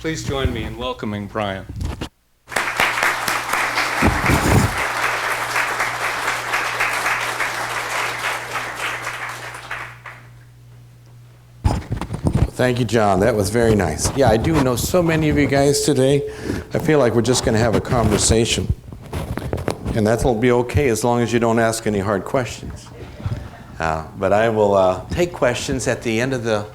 Please join me in welcoming Brian. Thank you, John. That was very nice. Yeah, I do know so many of you guys today. I feel like we're just going to have a conversation. And that'll be okay as long as you don't ask any hard questions. But I will take questions at the end of the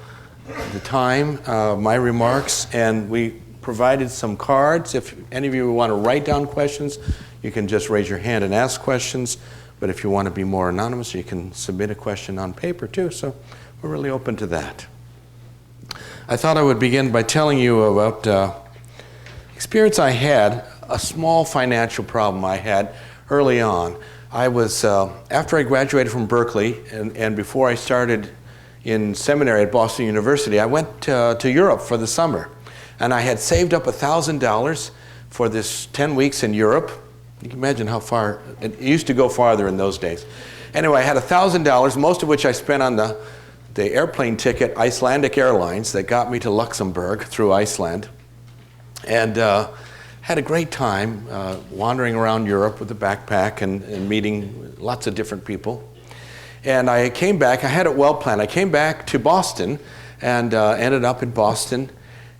time, my remarks, and we provided some cards. If any of you want to write down questions, you can just raise your hand and ask questions. But if you want to be more anonymous, you can submit a question on paper too. So we're really open to that. I thought I would begin by telling you about experience I had, a small financial problem I had early on. I was, after I graduated from Berkeley and before I started in seminary at Boston University, I went to Europe for the summer. And I had saved up $1,000 for this 10 weeks in Europe. You can imagine how far, it used to go farther in those days. Anyway, I had $1,000, most of which I spent on the airplane ticket, Icelandic Airlines, that got me to Luxembourg through Iceland. And had a great time wandering around Europe with a backpack and meeting lots of different people. And I came back, I had it well planned. I came back to Boston and ended up in Boston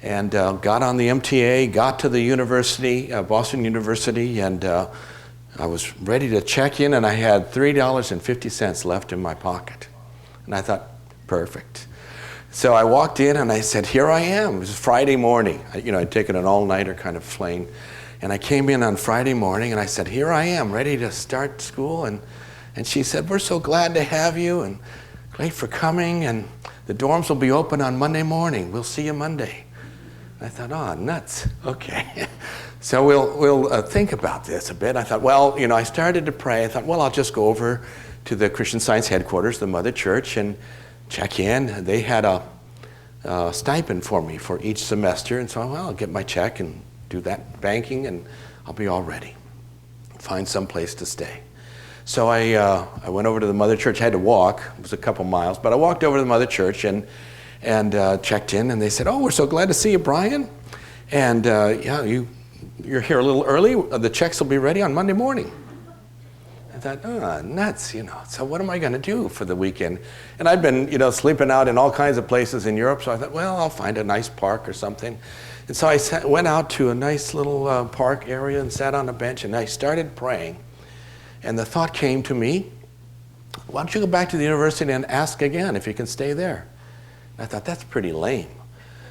and got on the MTA, got to the university, Boston University, and I was ready to check in, and I had $3.50 left in my pocket. And I thought, perfect. So I walked in and I said, here I am. It was Friday morning. I'd taken an all-nighter kind of plane. And I came in on Friday morning and I said, here I am, ready to start school. And she said, we're so glad to have you and great for coming. And the dorms will be open on Monday morning. We'll see you Monday. And I thought, oh, nuts. Okay. So we'll think about this a bit. I thought, well, I started to pray. I thought, well, I'll just go over to the Christian Science headquarters, the Mother Church, and check in. They had a stipend for me for each semester, and so I'll get my check and do that banking, and I'll be all ready. Find some place to stay. So I went over to the Mother Church. I had to walk. It was a couple miles, but I walked over to the Mother Church and checked in, and they said, oh, we're so glad to see you, Brian. And you're here a little early. The checks will be ready on Monday morning. I thought, oh, nuts, So what am I going to do for the weekend? And I'd been, sleeping out in all kinds of places in Europe, so I thought, well, I'll find a nice park or something. And so I went out to a nice little park area and sat on a bench, and I started praying. And the thought came to me, why don't you go back to the university and ask again if you can stay there? And I thought, that's pretty lame.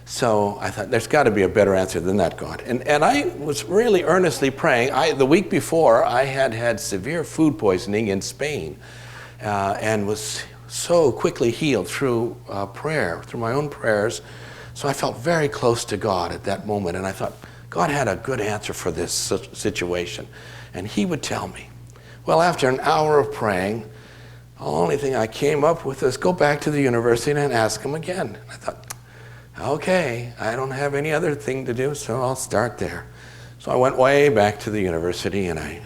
So I thought, there's got to be a better answer than that, God. And I was really earnestly praying. The week before, I had severe food poisoning in Spain and was so quickly healed through prayer, through my own prayers. So I felt very close to God at that moment. And I thought, God had a good answer for this situation. And he would tell me. Well, after an hour of praying, the only thing I came up with is go back to the university and ask him again. And I thought, okay, I don't have any other thing to do, so I'll start there. So I went way back to the university, and I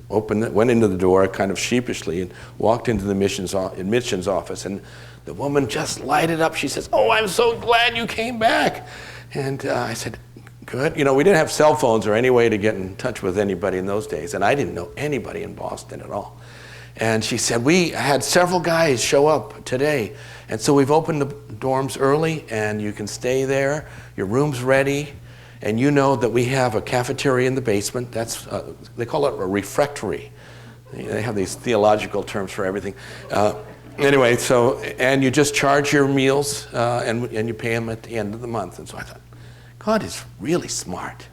went into the door kind of sheepishly and walked into the admissions office, and the woman just lighted up. She says, oh, I'm so glad you came back. And I said, good. We didn't have cell phones or any way to get in touch with anybody in those days, and I didn't know anybody in Boston at all. And she said, we had several guys show up today, and so we've opened the dorms early, and you can stay there. Your room's ready, and you know that we have a cafeteria in the basement. That's they call it a refectory. They have these theological terms for everything. Anyway, and you just charge your meals, and you pay them at the end of the month. And so I thought, God is really smart.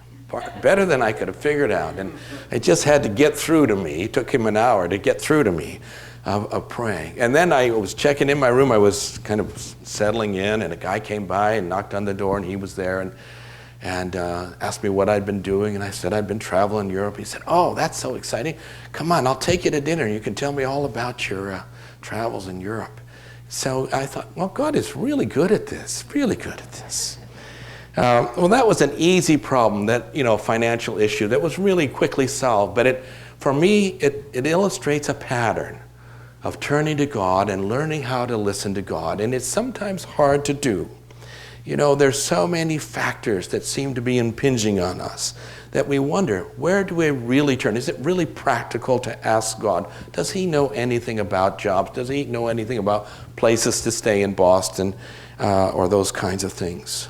Better than I could have figured out. And it just had to get through to me. It took him an hour to get through to me of praying. And then I was checking in my room. I was kind of settling in, and a guy came by and knocked on the door, and he was there and asked me what I'd been doing. And I said, I'd been traveling Europe. He said, oh, that's so exciting. Come on, I'll take you to dinner. You can tell me all about your travels in Europe. So I thought, well, God is really good at this, really good at this. Well, that was an easy problem, that financial issue that was really quickly solved. But for me, it illustrates a pattern of turning to God and learning how to listen to God. And it's sometimes hard to do. There's so many factors that seem to be impinging on us that we wonder, where do we really turn? Is it really practical to ask God? Does he know anything about jobs? Does he know anything about places to stay in Boston or those kinds of things?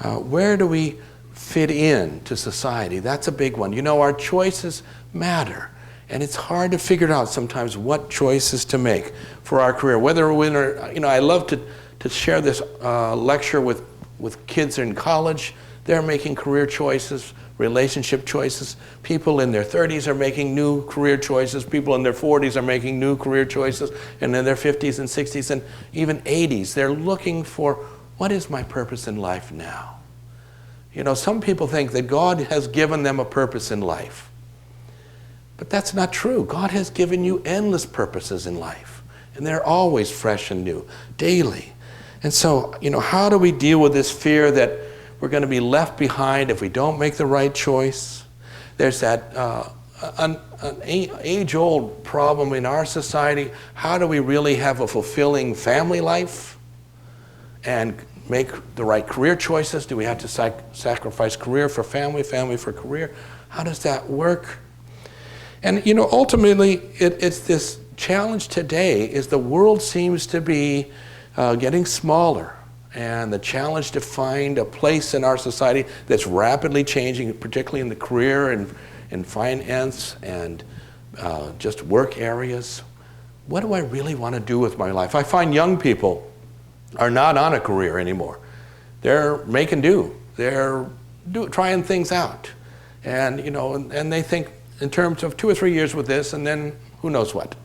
Where do we fit in to society? That's a big one. Our choices matter. And it's hard to figure out sometimes what choices to make for our career. Whether we're, I love to share this lecture with kids in college. They're making career choices, relationship choices. People in their 30s are making new career choices. People in their 40s are making new career choices. And in their 50s and 60s and even 80s, they're looking for, what is my purpose in life now? Some people think that God has given them a purpose in life. But that's not true. God has given you endless purposes in life. And they're always fresh and new, daily. And so, how do we deal with this fear that we're going to be left behind if we don't make the right choice? There's that an age-old problem in our society. How do we really have a fulfilling family life and make the right career choices? Do we have to sacrifice career for family, family for career? How does that work? And, ultimately, it's this challenge today is the world seems to be getting smaller. And the challenge to find a place in our society that's rapidly changing, particularly in the career and finance and just work areas. What do I really want to do with my life? I find young people are not on a career anymore. They're making do. They're trying things out. And, and they think in terms of 2 or 3 years with this and then who knows what.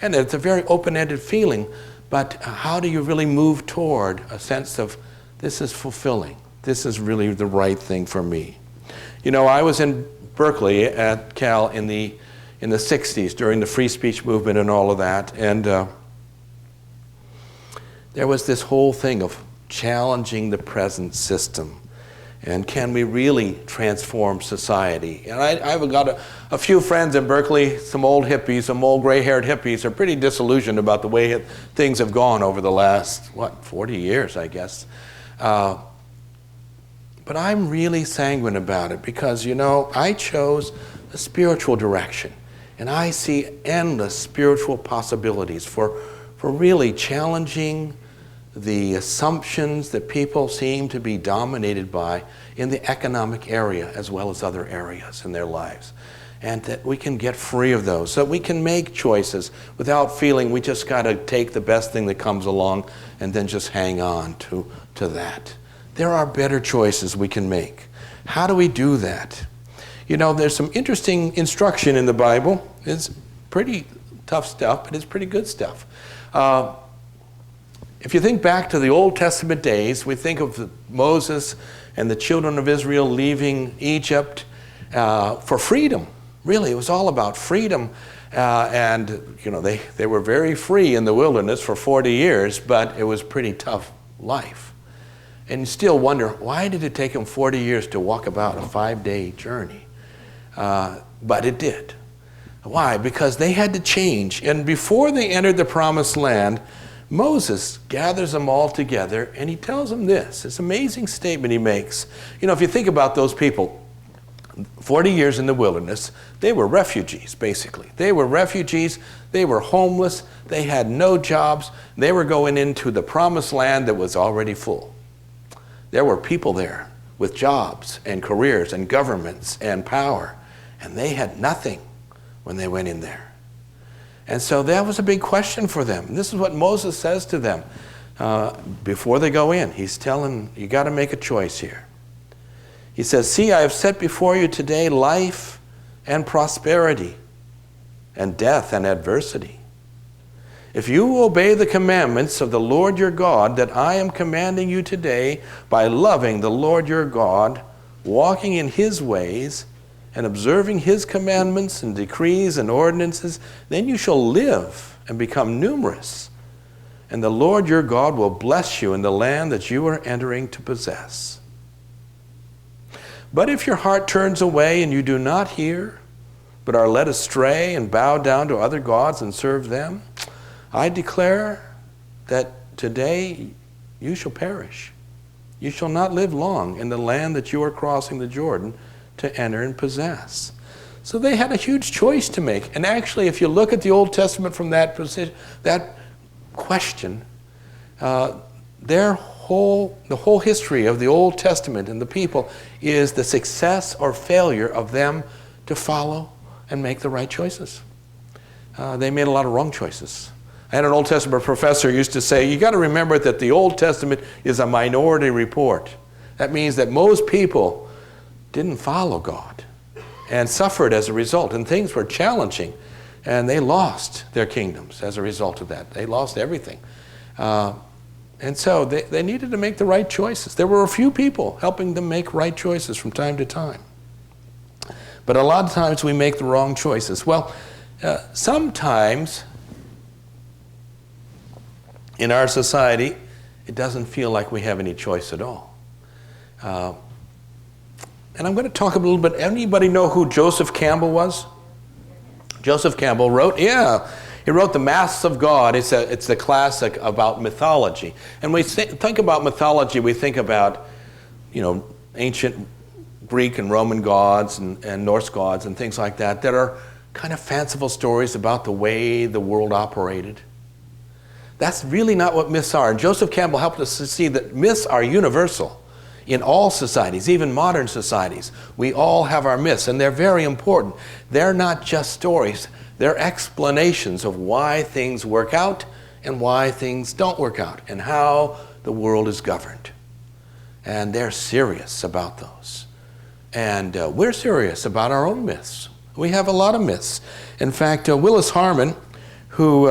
And it's a very open-ended feeling. But how do you really move toward a sense of this is fulfilling? This is really the right thing for me. I was in Berkeley at Cal in the 60s during the free speech movement and all of that. And there was this whole thing of challenging the present system. And can we really transform society? And I've got a few friends in Berkeley, some old hippies, some old gray-haired hippies, are pretty disillusioned about the way things have gone over the last, 40 years, I guess. But I'm really sanguine about it because, I chose a spiritual direction. And I see endless spiritual possibilities for really challenging the assumptions that people seem to be dominated by in the economic area as well as other areas in their lives. And that we can get free of those, so that we can make choices without feeling we just got to take the best thing that comes along and then just hang on to that. There are better choices we can make. How do we do that? There's some interesting instruction in the Bible. It's pretty tough stuff, but it's pretty good stuff. If you think back to the Old Testament days, we think of Moses and the children of Israel leaving Egypt for freedom. Really, it was all about freedom. And they were very free in the wilderness for 40 years, but it was pretty tough life. And you still wonder, why did it take them 40 years to walk about a 5-day journey? But it did. Why? Because they had to change. And before they entered the promised land, Moses gathers them all together and he tells them this amazing statement he makes. If you think about those people, 40 years in the wilderness, they were refugees, basically. They were refugees, they were homeless, they had no jobs, they were going into the promised land that was already full. There were people there with jobs and careers and governments and power, and they had nothing when they went in there. And so that was a big question for them. And this is what Moses says to them before they go in. He's telling, you got to make a choice here. He says, see, I have set before you today life and prosperity, and death and adversity. If you obey the commandments of the Lord your God that I am commanding you today by loving the Lord your God, walking in his ways, and observing his commandments and decrees and ordinances, then you shall live and become numerous. And the Lord your God will bless you in the land that you are entering to possess. But if your heart turns away and you do not hear, but are led astray and bow down to other gods and serve them, I declare that today you shall perish. You shall not live long in the land that you are crossing the Jordan to enter and possess. So they had a huge choice to make. And actually, if you look at the Old Testament from that question, the whole history of the Old Testament and the people is the success or failure of them to follow and make the right choices. They made a lot of wrong choices. I had an Old Testament professor who used to say, you got to remember that the Old Testament is a minority report. That means that most people didn't follow God and suffered as a result, and things were challenging, and they lost their kingdoms as a result of that. They lost everything. And so they needed to make the right choices. There were a few people helping them make right choices from time to time. But a lot of times we make the wrong choices. Well, sometimes in our society, it doesn't feel like we have any choice at all. And I'm going to talk a little bit. Anybody know who Joseph Campbell was? Joseph Campbell wrote, he wrote The Masks of God. It's the classic about mythology. And we think about mythology, we think about, ancient Greek and Roman gods and Norse gods and things like that are kind of fanciful stories about the way the world operated. That's really not what myths are. And Joseph Campbell helped us to see that myths are universal in all societies, even modern societies. We all have our myths, and they're very important. They're not just stories. They're explanations of why things work out and why things don't work out and how the world is governed. And they're serious about those. And we're serious about our own myths. We have a lot of myths. In fact, Willis Harman, who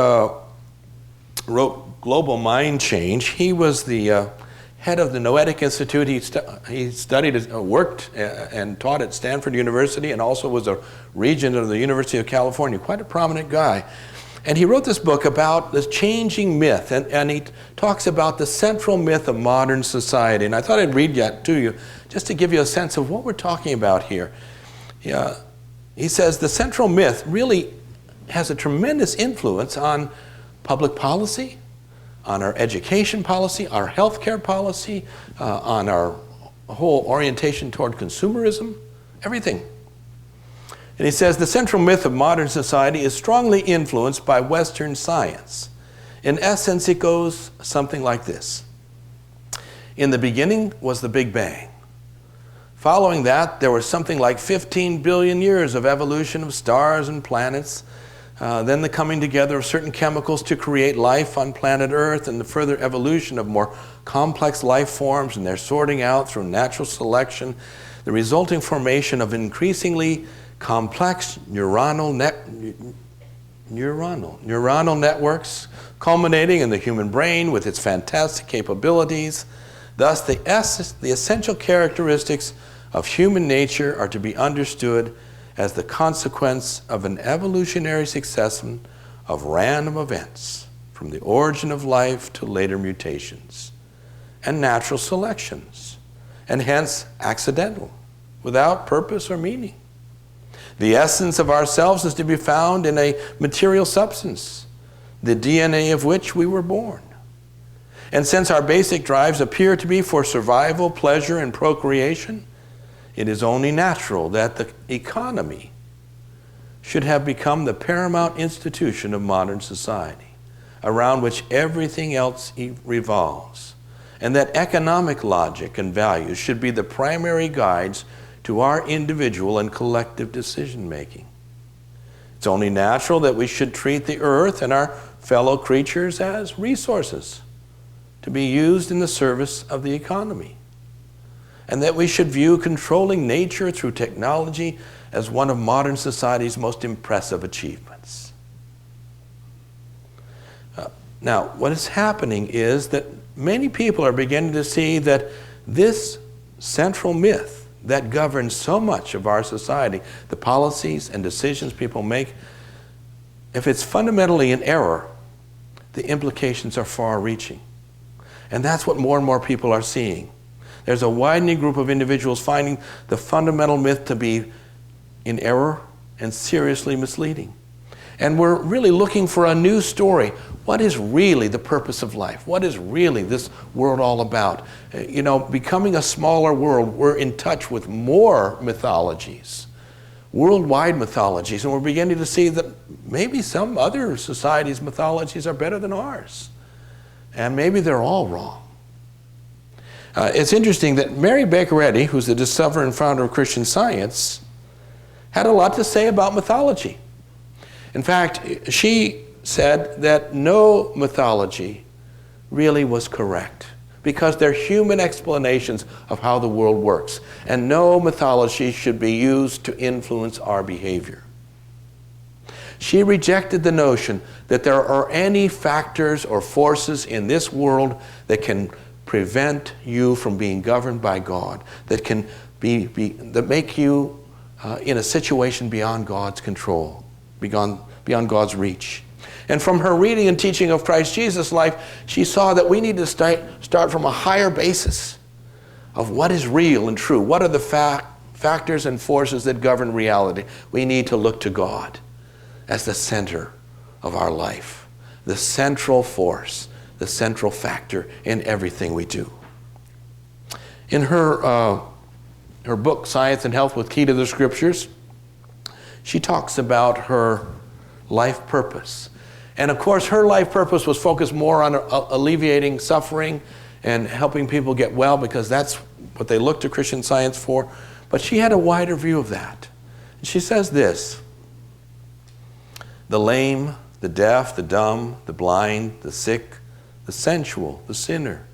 wrote Global Mind Change, he was the head of the Noetic Institute. He studied, worked, and taught at Stanford University, and also was a regent of the University of California. Quite a prominent guy. And he wrote this book about this changing myth, and he talks about the central myth of modern society. And I thought I'd read that to you, just to give you a sense of what we're talking about here. He says the central myth really has a tremendous influence on public policy, on our education policy, our healthcare policy, on our whole orientation toward consumerism, everything. And he says the central myth of modern society is strongly influenced by Western science. In essence, it goes something like this. In the beginning was the Big Bang. Following that, there was something like 15 billion years of evolution of stars and planets, then the coming together of certain chemicals to create life on planet Earth, and the further evolution of more complex life forms and their sorting out through natural selection, the resulting formation of increasingly complex neuronal networks, culminating in the human brain with its fantastic capabilities. Thus, the essential characteristics of human nature are to be understood as the consequence of an evolutionary succession of random events, from the origin of life to later mutations, and natural selections, and hence accidental, without purpose or meaning. The essence of ourselves is to be found in a material substance, the DNA of which we were born. And since our basic drives appear to be for survival, pleasure, and procreation, it is only natural that the economy should have become the paramount institution of modern society, around which everything else revolves, and that economic logic and values should be the primary guides to our individual and collective decision-making. It's only natural that we should treat the earth and our fellow creatures as resources to be used in the service of the economy, and that we should view controlling nature through technology as one of modern society's most impressive achievements. Now, what is happening is that many people are beginning to see that this central myth that governs so much of our society, the policies and decisions people make, if it's fundamentally in error, the implications are far-reaching. And that's what more and more people are seeing. There's a widening group of individuals finding the fundamental myth to be in error and seriously misleading. And we're really looking for a new story, what is really the purpose of life? What is really this world all about? Becoming a smaller world, we're in touch with more mythologies, worldwide mythologies, and we're beginning to see that maybe some other societies' mythologies are better than ours. And maybe they're all wrong. It's interesting that Mary Baker Eddy, who's the discoverer and founder of Christian Science, had a lot to say about mythology. In fact, she said that no mythology really was correct because they're human explanations of how the world works, and no mythology should be used to influence our behavior. She rejected the notion that there are any factors or forces in this world that can prevent you from being governed by God, that can that make you in a situation beyond God's control, beyond God's reach. And from her reading and teaching of Christ Jesus' life, she saw that we need to start from a higher basis of what is real and true. What are the factors and forces that govern reality? We need to look to God as the center of our life, the central force, the central factor in everything we do. In her book, Science and Health with Key to the Scriptures, she talks about her life purpose. And of course, her life purpose was focused more on alleviating suffering and helping people get well, because that's what they looked to Christian Science for. But she had a wider view of that. And she says this: the lame, the deaf, the dumb, the blind, the sick, the sensual, the sinner,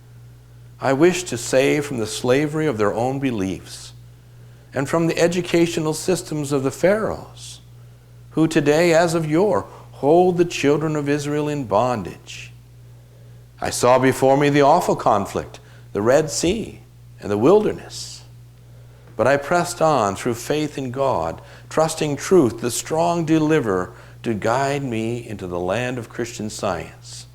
I wish to save from the slavery of their own beliefs and from the educational systems of the pharaohs, who today, as of yore, hold the children of Israel in bondage. I saw before me the awful conflict, the Red Sea and the wilderness. But I pressed on through faith in God, trusting truth, the strong deliverer, to guide me into the land of Christian Science,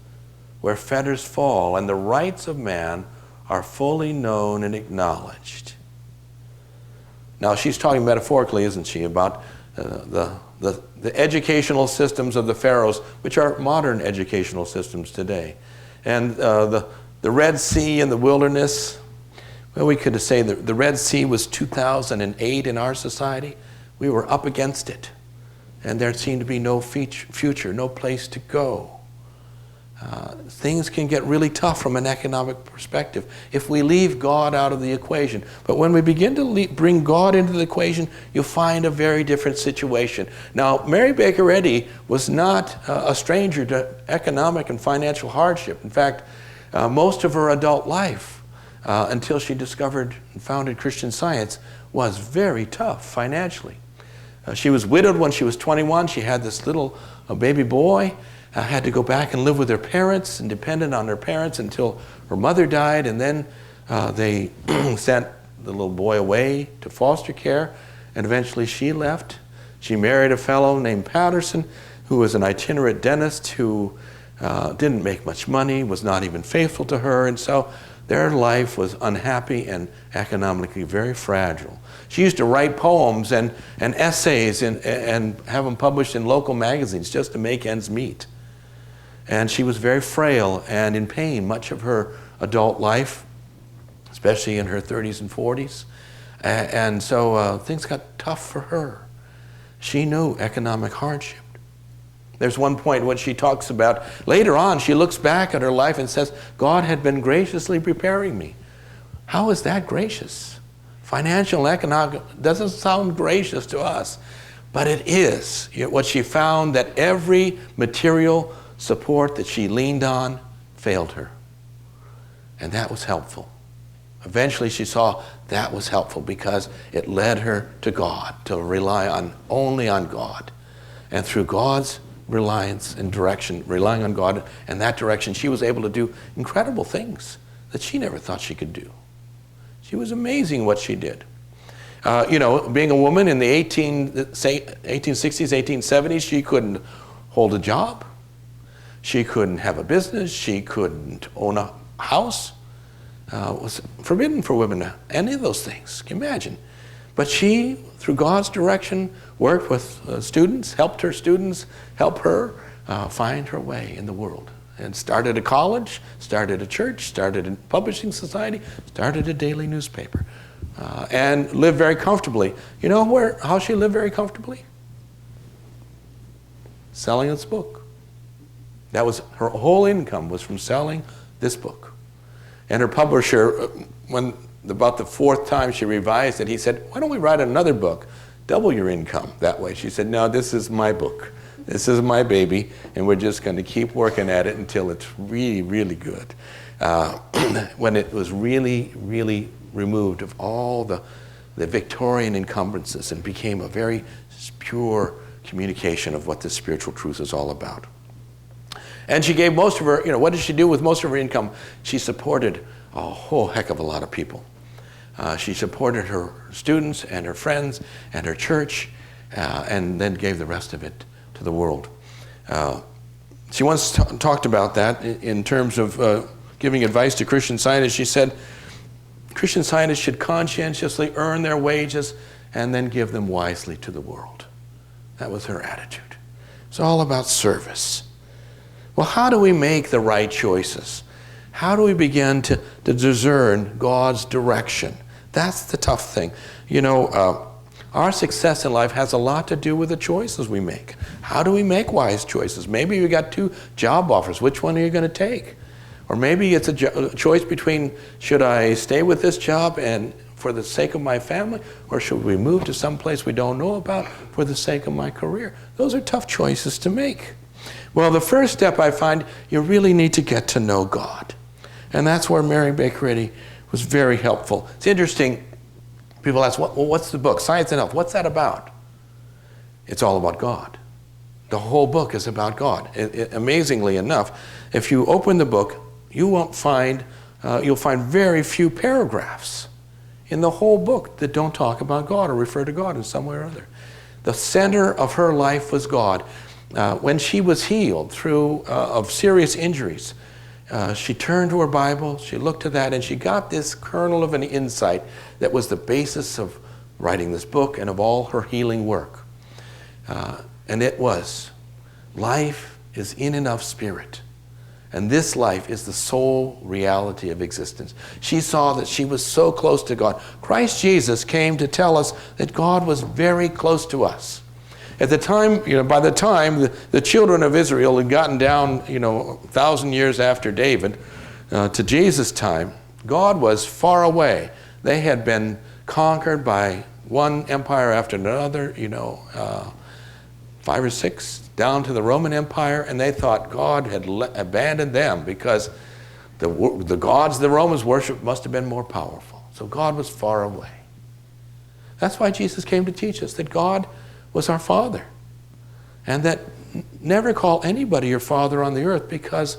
where fetters fall and the rights of man are fully known and acknowledged. Now, she's talking metaphorically, isn't she, about the educational systems of the pharaohs, which are modern educational systems today. And the Red Sea and the wilderness, well, we could say that the Red Sea was 2008 in our society. We were up against it. And there seemed to be no future, no place to go. Things can get really tough from an economic perspective if we leave God out of the equation. But when we begin to bring God into the equation, you'll find a very different situation. Now, Mary Baker Eddy was not a stranger to economic and financial hardship. In fact, most of her adult life, until she discovered and founded Christian Science, was very tough financially. She was widowed when she was 21. She had this little baby boy. Had to go back and live with her parents and depended on her parents until her mother died, and then they sent the little boy away to foster care, and eventually she left. She married a fellow named Patterson, who was an itinerant dentist who didn't make much money, was not even faithful to her, and so their life was unhappy and economically very fragile. She used to write poems and essays and have them published in local magazines just to make ends meet. And she was very frail and in pain much of her adult life, especially in her 30s and 40s. And so things got tough for her. She knew economic hardship. There's one point when she talks about, later on, she looks back at her life and says, God had been graciously preparing me. How is that gracious? Financial and economic doesn't sound gracious to us, but it is. What she found, that every material support that she leaned on failed her. And that was helpful. Eventually she saw that was helpful because it led her to God, to rely only on God. And through God's reliance and direction, relying on God and that direction, she was able to do incredible things that she never thought she could do. She was amazing what she did. Being a woman in the 1860s, 1870s, she couldn't hold a job. She couldn't have a business. She couldn't own a house. It was forbidden for women to any of those things. Can you imagine? But she, through God's direction, worked with students, helped her students, help her find her way in the world. and started a college, started a church, started a publishing society, started a daily newspaper, and lived very comfortably. You know how she lived very comfortably? Selling this book. That was her whole income, was from selling this book. And her publisher, when about the fourth time she revised it, he said, "Why don't we write another book? Double your income that way." She said, "No, this is my book. This is my baby, and we're just going to keep working at it until it's really, really good." When it was really, really removed of all the Victorian encumbrances and became a very pure communication of what the spiritual truth is all about. And she gave most of her, what did she do with most of her income? She supported a whole heck of a lot of people. She supported her students and her friends and her church, and then gave the rest of it to the world. She once talked about that in terms of giving advice to Christian scientists. She said, Christian scientists should conscientiously earn their wages and then give them wisely to the world. That was her attitude. It's all about service. Well, how do we make the right choices? How do we begin to discern God's direction? That's the tough thing. Our success in life has a lot to do with the choices we make. How do we make wise choices? Maybe you got 2 job offers. Which one are you going to take? Or maybe it's a choice between, should I stay with this job and for the sake of my family, or should we move to some place we don't know about for the sake of my career? Those are tough choices to make. Well, the first step, I find, you really need to get to know God. And that's where Mary Baker Eddy was very helpful. It's interesting. People ask, what's the book? Science and Health. What's that about? It's all about God. The whole book is about God. Amazingly enough, if you open the book, you'll find very few paragraphs in the whole book that don't talk about God or refer to God in some way or other. The center of her life was God. When she was healed of serious injuries, she turned to her Bible, she looked at that, and she got this kernel of an insight that was the basis of writing this book and of all her healing work. And it was, life is in and of spirit. And this life is the sole reality of existence. She saw that she was so close to God. Christ Jesus came to tell us that God was very close to us. At the time, by the time the children of Israel had gotten down, 1,000 years after David, to Jesus' time, God was far away. They had been conquered by one empire after another, 5 or 6, down to the Roman Empire, and they thought God had abandoned them because the gods the Romans worshipped must have been more powerful. So God was far away. That's why Jesus came to teach us that God was our Father, and that never call anybody your father on the earth, because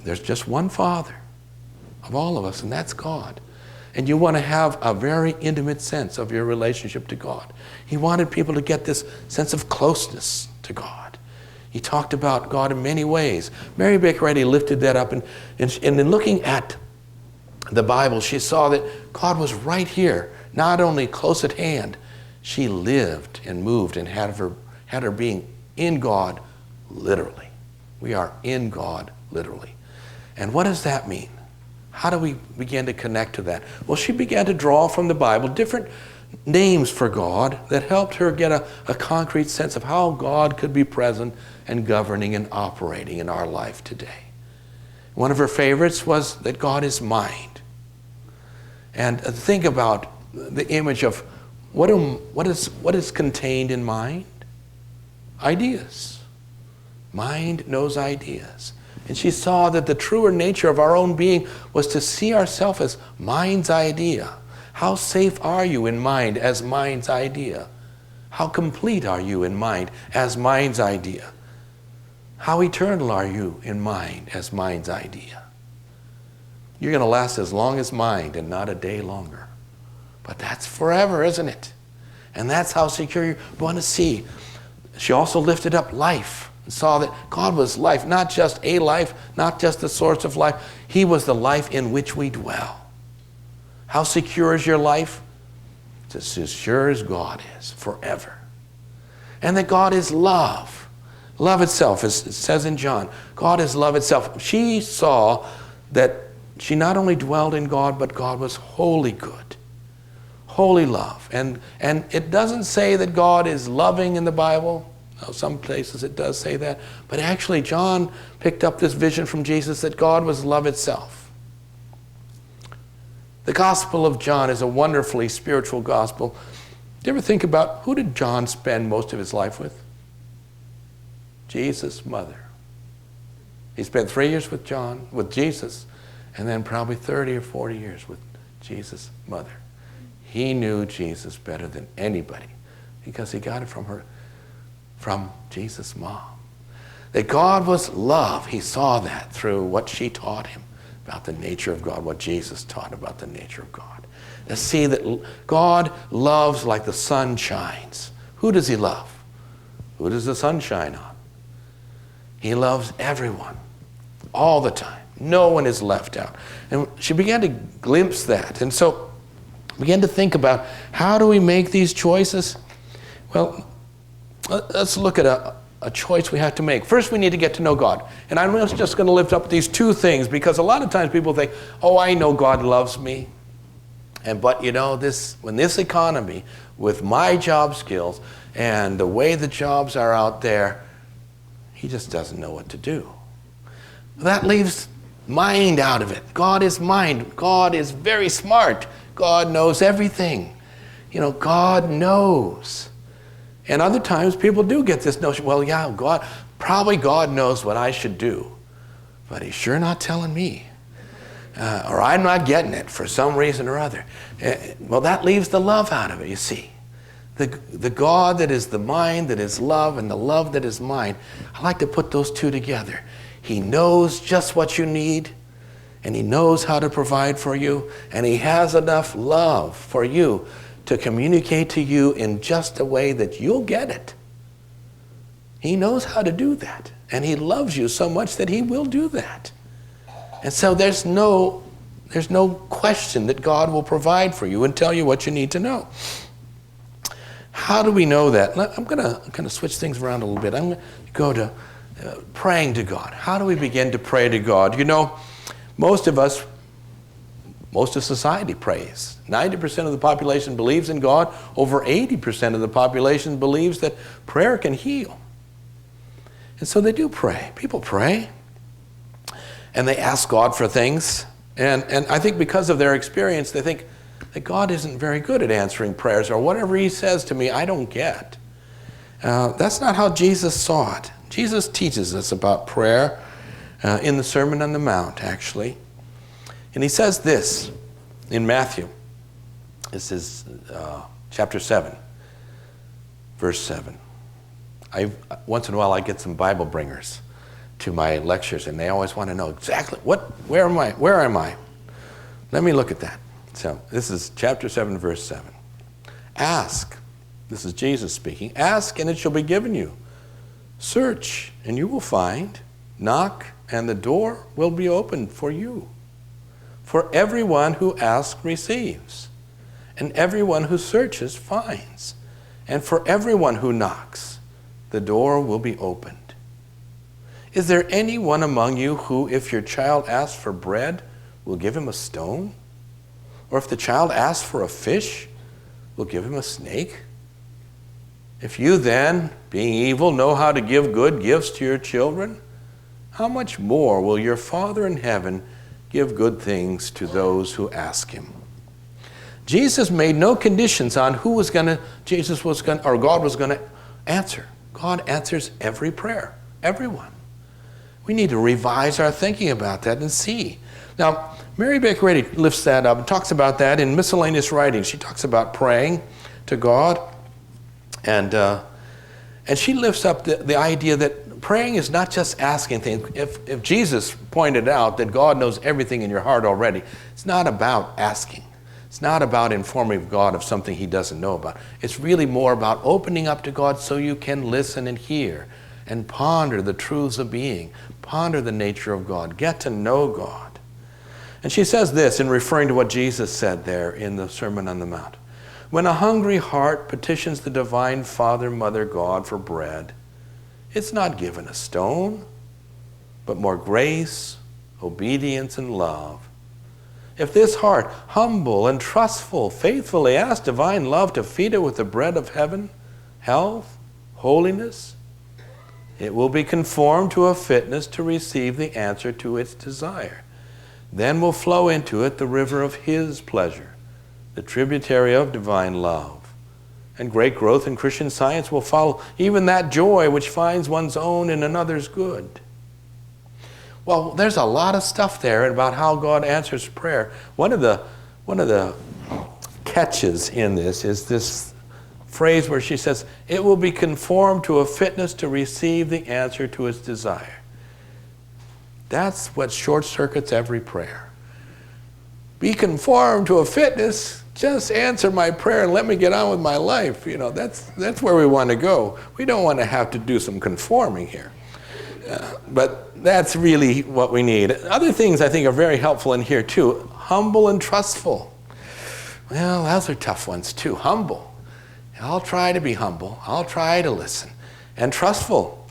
there's just one Father of all of us, and that's God. And you want to have a very intimate sense of your relationship to God. He wanted people to get this sense of closeness to God. He talked about God in many ways. Mary Baker Eddy lifted that up, and in looking at the Bible, she saw that God was right here, not only close at hand. She lived and moved and had her being in God literally. We are in God literally. And what does that mean? How do we begin to connect to that? Well, she began to draw from the Bible different names for God that helped her get a concrete sense of how God could be present and governing and operating in our life today. One of her favorites was that God is mind. And think about the image of what is contained in mind? Ideas. Mind knows ideas. And she saw that the truer nature of our own being was to see ourselves as mind's idea. How safe are you in mind as mind's idea? How complete are you in mind as mind's idea? How eternal are you in mind as mind's idea? You're going to last as long as mind and not a day longer. But that's forever, isn't it? And that's how secure you want to see. She also lifted up life and saw that God was life, not just a life, not just the source of life. He was the life in which we dwell. How secure is your life? It's as sure as God is, forever. And that God is love. Love itself, as it says in John. God is love itself. She saw that she not only dwelled in God, but God was wholly good. Holy love. And it doesn't say that God is loving in the Bible. Now, some places it does say that. But actually, John picked up this vision from Jesus that God was love itself. The Gospel of John is a wonderfully spiritual gospel. Do you ever think about who did John spend most of his life with? Jesus' mother. He spent 3 years with Jesus, and then probably 30 or 40 years with Jesus' mother. He knew Jesus better than anybody because he got it from Jesus' mom. That God was love, he saw that through what she taught him about the nature of God, what Jesus taught about the nature of God. To see that God loves like the sun shines. Who does he love? Who does the sun shine on? He loves everyone, all the time. No one is left out. And she began to glimpse that. And so began to think about, how do we make these choices? Well, let's look at a choice we have to make. First, we need to get to know God. And I'm just going to lift up these two things, because a lot of times people think, oh, I know God loves me. But you know, when this economy, with my job skills and the way the jobs are out there, he just doesn't know what to do. That leaves mind out of it. God is mind. God is very smart. God knows everything. You know, God knows. And other times people do get this notion, well, yeah, God knows what I should do, but he's sure not telling me. Or I'm not getting it for some reason or other. Well, that leaves the love out of it, you see. The God that is the mind, that is love, and the love that is mind, I like to put those two together. He knows just what you need, and he knows how to provide for you, and he has enough love for you to communicate to you in just a way that you'll get it. He knows how to do that, and he loves you so much that he will do that. And so there's no question that God will provide for you and tell you what you need to know. How do we know that? I'm going to kind of switch things around a little bit. I'm going to go to praying to God. How do we begin to pray to God? You know, most of society prays. 90% of the population believes in God. Over 80% of the population believes that prayer can heal. And so they do pray. People pray. And they ask God for things. And I think because of their experience, they think that God isn't very good at answering prayers, or whatever he says to me, I don't get. That's not how Jesus saw it. Jesus teaches us about prayer in the Sermon on the Mount, actually. And he says this in Matthew. This is chapter 7, verse 7. Once in a while I get some Bible bringers to my lectures, and they always want to know exactly where am I? Let me look at that. So this is chapter 7, verse 7. Ask, this is Jesus speaking, ask and it shall be given you. Search and you will find. Knock and the door will be opened for you. For everyone who asks receives, and everyone who searches finds. And for everyone who knocks, the door will be opened. Is there anyone among you who, if your child asks for bread, will give him a stone? Or if the child asks for a fish, will give him a snake? If you then, being evil, know how to give good gifts to your children, how much more will your Father in heaven give good things to those who ask him? Jesus made no conditions on God was going to answer. God answers every prayer, everyone. We need to revise our thinking about that and see. Now, Mary Baker Eddy lifts that up and talks about that in miscellaneous writings. She talks about praying to God, and she lifts up the idea that praying is not just asking things. If Jesus pointed out that God knows everything in your heart already, it's not about asking. It's not about informing God of something he doesn't know about. It's really more about opening up to God so you can listen and hear and ponder the truths of being, ponder the nature of God, get to know God. And she says this in referring to what Jesus said there in the Sermon on the Mount. When a hungry heart petitions the divine Father, Mother, God for bread, It's not given a stone, but more grace, obedience, and love. If this heart, humble and trustful, faithfully asks divine love to feed it with the bread of heaven, health, holiness, it will be conformed to a fitness to receive the answer to its desire. Then will flow into it the river of His pleasure, the tributary of divine love. And great growth in Christian Science will follow, even that joy which finds one's own in another's good. Well, there's a lot of stuff there about how God answers prayer. One of the catches in this is this phrase where she says, it will be conformed to a fitness to receive the answer to its desire. That's what short circuits every prayer. Be conformed to a fitness, just answer my prayer and let me get on with my life. You know, that's where we want to go. We don't want to have to do some conforming here. But that's really what we need. Other things I think are very helpful in here too. Humble and trustful. Well, those are tough ones too. Humble. I'll try to be humble. I'll try to listen. And trustful.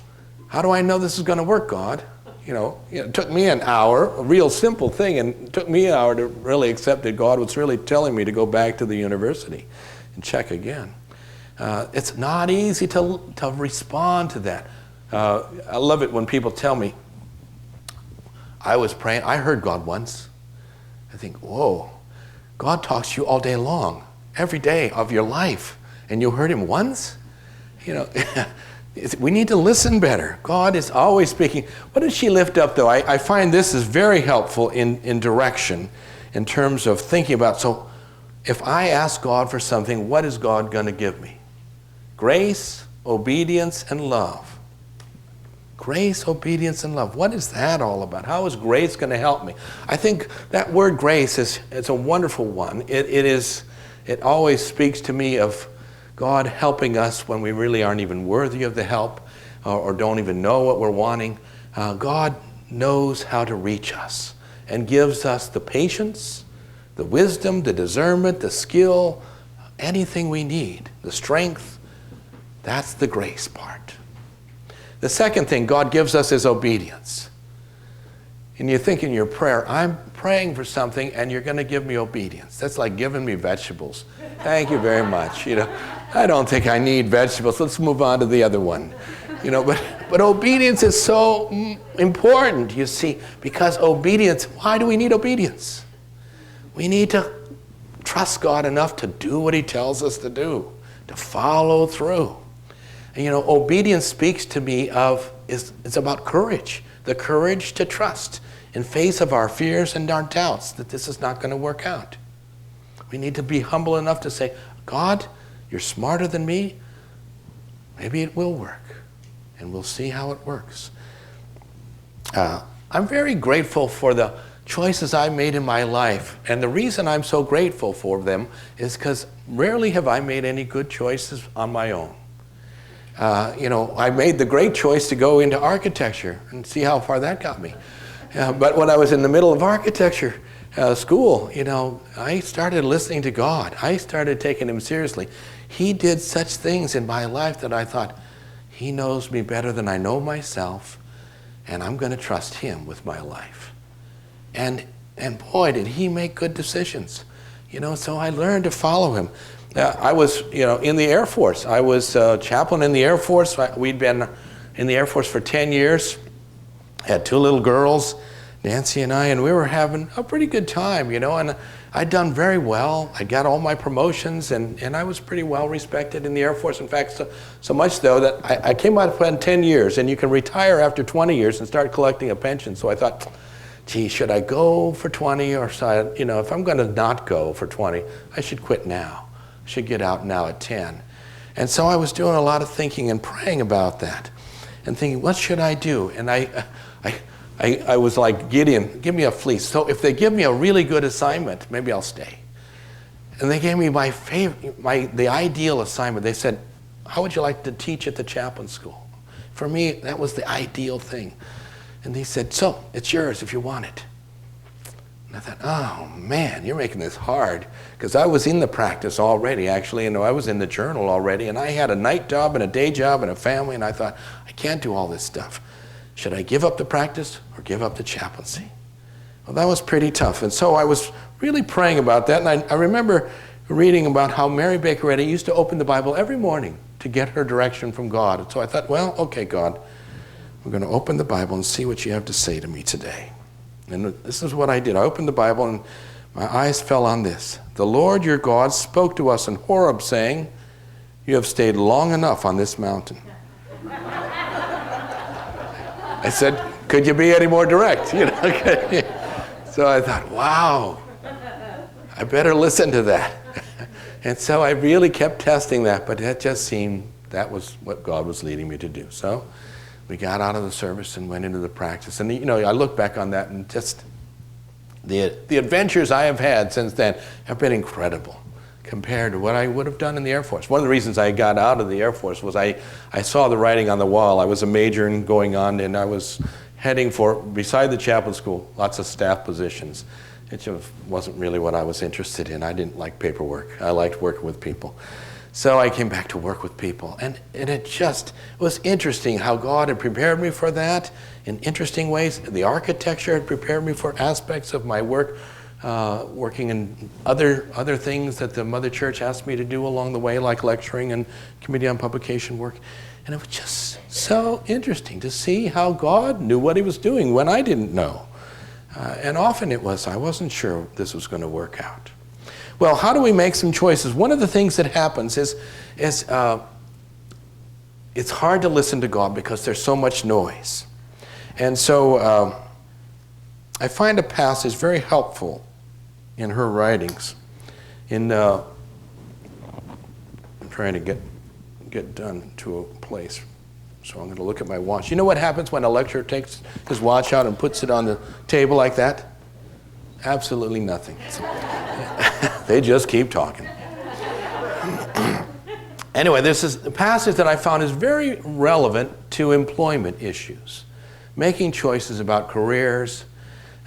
How do I know this is going to work, God? You know, it took me an hour, a real simple thing, and it took me an hour to really accept that God was really telling me to go back to the university and check again. It's not easy to respond to that. I love it when people tell me, I was praying, I heard God once. I think, whoa, God talks to you all day long, every day of your life, and you heard Him once? You know, we need to listen better. God is always speaking. What did she lift up, though? I find this is very helpful in direction in terms of thinking about, so if I ask God for something, what is God going to give me? Grace, obedience, and love. Grace, obedience, and love. What is that all about? How is grace going to help me? I think that word grace it's a wonderful one. It always speaks to me of God helping us when we really aren't even worthy of the help or don't even know what we're wanting. God knows how to reach us and gives us the patience, the wisdom, the discernment, the skill, anything we need, the strength. That's the grace part. The second thing God gives us is obedience. And you think in your prayer, I'm praying for something and you're going to give me obedience. That's like giving me vegetables. Thank you very much. You know, I don't think I need vegetables. Let's move on to the other one. You know, but obedience is so important, you see, because obedience, why do we need obedience? We need to trust God enough to do what He tells us to do, to follow through. And, you know, obedience speaks to me of, it's about courage, the courage to trust in face of our fears and our doubts that this is not going to work out. We need to be humble enough to say, God, you're smarter than me. Maybe it will work, and we'll see how it works. I'm very grateful for the choices I made in my life, and the reason I'm so grateful for them is because rarely have I made any good choices on my own. You know, I made the great choice to go into architecture and see how far that got me. But when I was in the middle of architecture school, you know, I started listening to God. I started taking Him seriously. He did such things in my life that I thought, He knows me better than I know myself, and I'm going to trust Him with my life. And boy, did He make good decisions. You know, so I learned to follow Him. I was, you know, in the Air Force. I was chaplain in the Air Force. We'd been in the Air Force for 10 years. Had two little girls, Nancy and I, and we were having a pretty good time, you know, and I'd done very well. I got all my promotions, and I was pretty well respected in the Air Force. In fact, so much, though, that I came out of 10 years, and you can retire after 20 years and start collecting a pension. So I thought, gee, should I go for 20 or, you know, if I'm going to not go for 20, I should quit now. I should get out now at 10. And so I was doing a lot of thinking and praying about that and thinking, what should I do? And I was like, Gideon, give me a fleece. So if they give me a really good assignment, maybe I'll stay. And they gave me my favorite, the ideal assignment. They said, how would you like to teach at the chaplain school? For me, that was the ideal thing. And they said, so it's yours if you want it. And I thought, oh man, you're making this hard. Because I was in the practice already, actually, and I was in the journal already, and I had a night job and a day job and a family, and I thought, I can't do all this stuff. Should I give up the practice or give up the chaplaincy? Well, that was pretty tough. And so I was really praying about that, and I remember reading about how Mary Baker Eddy used to open the Bible every morning to get her direction from God. And so I thought, well, okay, God, we're going to open the Bible and see what you have to say to me today. And this is what I did. I opened the Bible and my eyes fell on this. The Lord your God spoke to us in Horeb, saying, you have stayed long enough on this mountain. I said, could you be any more direct? You know. So I thought, wow, I better listen to that. And so I really kept testing that, but it just seemed that was what God was leading me to do. So we got out of the service and went into the practice. And, you know, I look back on that and just the adventures I have had since then have been incredible compared to what I would have done in the Air Force. One of the reasons I got out of the Air Force was I saw the writing on the wall. I was a major and going on, and I was heading for, beside the chaplain school, lots of staff positions. It just wasn't really what I was interested in. I didn't like paperwork. I liked working with people. So I came back to work with people. And it just was interesting how God had prepared me for that in interesting ways. The architecture had prepared me for aspects of my work, working in other things that the Mother Church asked me to do along the way, like lecturing and Committee on Publication work. And it was just so interesting to see how God knew what he was doing when I didn't know. And often it was, I wasn't sure this was going to work out. Well, how do we make some choices? One of the things that happens is it's hard to listen to God because there's so much noise. And so I find a passage very helpful in her writings. I'm trying to get done to a place. So I'm going to look at my watch. You know what happens when a lecturer takes his watch out and puts it on the table like that? Absolutely nothing. They just keep talking. Anyway, this is a passage that I found is very relevant to employment issues, making choices about careers,